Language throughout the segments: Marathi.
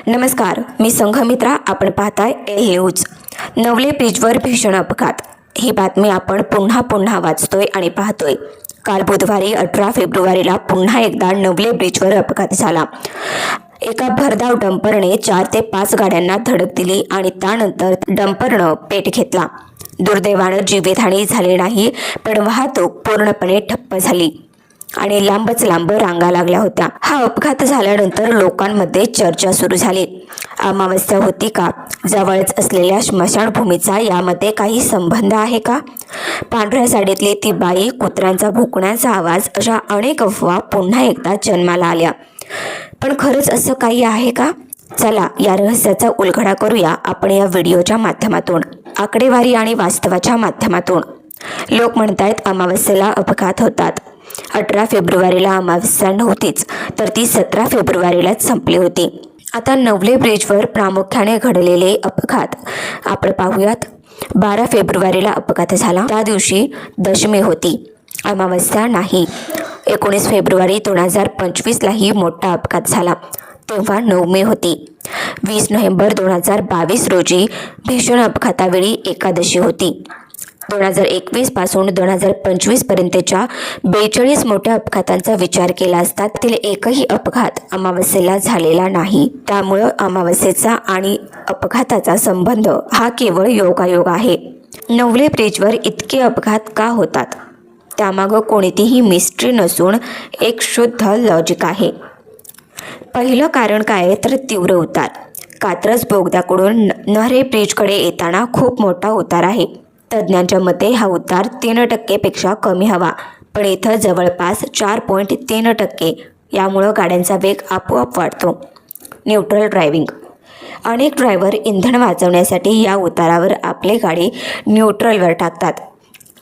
नमस्कार, मी संघमित्रा. आपण पाहताय एल न्यूज. नवले ब्रिजवर भीषण अपघात. ही बातमी आपण पुन्हा वाचतोय आणि पाहतोय. काल बुधवारी 18 फेब्रुवारीला पुन्हा एकदा नवले ब्रिजवर अपघात झाला. एका भरधाव डंपरने 4 ते 5 गाड्यांना धडक दिली आणि त्यानंतर डंपरनं पेट घेतला. दुर्दैवानं जीवितहानी झाली नाही, पण वाहतूक पूर्णपणे ठप्प झाली आणि लांबच लांब रांगा लागल्या होत्या. हा अपघात झाल्यानंतर लोकांमध्ये चर्चा सुरू झाली. अमावस्या होती का? जवळच असलेल्या स्मशानभूमीचा यामध्ये काही संबंध आहे का? पांढऱ्या साडीतली ती बाई, कुत्र्यांचा भुंकण्याचा आवाज, अशा अनेक अफवा पुन्हा एकदा जन्माला आल्या. पण खरंच असं काही आहे का? चला या रहस्याचा उलगडा करूया आपण या व्हिडिओच्या माध्यमातून, आकडेवारी आणि वास्तवाच्या माध्यमातून. लोक म्हणतायत अमावस्येला अपघात होतात. 18 फेब्रुवारीला अमावस्या नव्हतीच, तर ती 17 फेब्रुवारीलाच संपली होती. आता नवले ब्रिजवर प्रामुख्याने घडलेले अपघात आपण पाहूयात. 12 फेब्रुवारीला अपघात झाला. त्या दिवशी दशमी होती, अमावस्या नाही. 19 फेब्रुवारी 2025लाही मोठा अपघात झाला, तेव्हा नवमी होती. 20 नोव्हेंबर 2022 रोजी भीषण अपघातावेळी एकादशी होती. 2021 पासून 2025 पर्यंतच्या 42 मोठ्या अपघातांचा विचार केला असता त्यातील एकही अपघात अमावस्येला झालेला नाही. त्यामुळं अमावस्येचा आणि अपघाताचा संबंध हा केवळ योगायोग आहे. नवले ब्रिजवर इतके अपघात का होतात? त्यामागं कोणतीही मिस्ट्री नसून एक शुद्ध लॉजिक आहे. पहिलं कारण काय तर तीव्र उतार. कात्रज बोगद्याकडून नहरे ब्रिजकडे येताना खूप मोठा उतार आहे. तज्ज्ञांच्या मते हा उतार 3% पेक्षा कमी हवा, पण इथं जवळपास 4.3%. यामुळं गाड्यांचा वेग आपोआप वाढतो. Neutral driving. अनेक ड्रायव्हर इंधन वाचवण्यासाठी या उतारावर आपली गाडी न्यूट्रलवर टाकतात.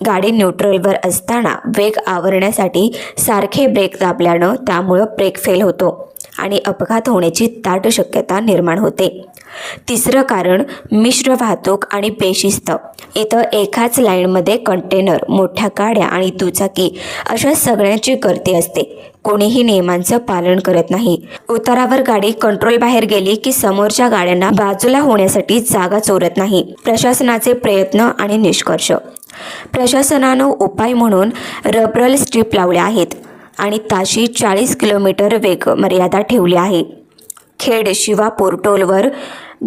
गाडी न्यूट्रलवर असताना वेग आवरण्यासाठी सारखे ब्रेक दाबल्यानं त्यामुळं ब्रेक फेल होतो आणि अपघात होण्याची दाट शक्यता निर्माण होते. तिसरं कारण मिश्र वाहतूक आणि बेशिस्त. इथं एकाच लाईनमध्ये कंटेनर, मोठ्या गाड्या आणि दुचाकी अशा सगळ्यांची गर्दी असते. कोणीही नियमांचं पालन करत नाही. उतारावर गाडी कंट्रोल बाहेर गेली की समोरच्या गाड्यांना बाजूला होण्यासाठी जागा चोरत नाही. प्रशासनाचे प्रयत्न आणि निष्कर्ष. प्रशासनानं उपाय म्हणून रबरल स्ट्रीप लावल्या आहेत आणि ताशी 40 किलोमीटर वेग मर्यादा ठेवली आहे. खेड, शिवा, पोर्टलवर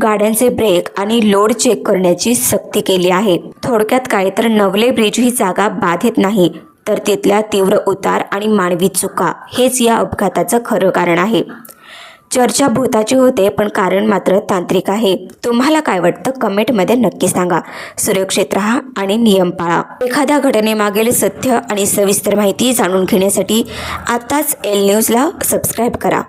गाड्यांचे ब्रेक आणि लोड चेक करण्याची सक्ती केली आहे. थोडक्यात काय तर नवले ब्रिज ही जागा बाधित नाही, तर तिथल्या तीव्र उतार आणि मानवी चुका हेच या अपघाताचं खरं कारण आहे. चर्चा भूताची होते, पण कारण मात्र तांत्रिक आहे. तुम्हाला काय वाटतं कमेंटमध्ये नक्की सांगा. सुरक्षित राहा आणि नियम पाळा. एखाद्या घटनेमागील सत्य आणि सविस्तर माहिती जाणून घेण्यासाठी आताच एल न्यूजला सबस्क्राईब करा.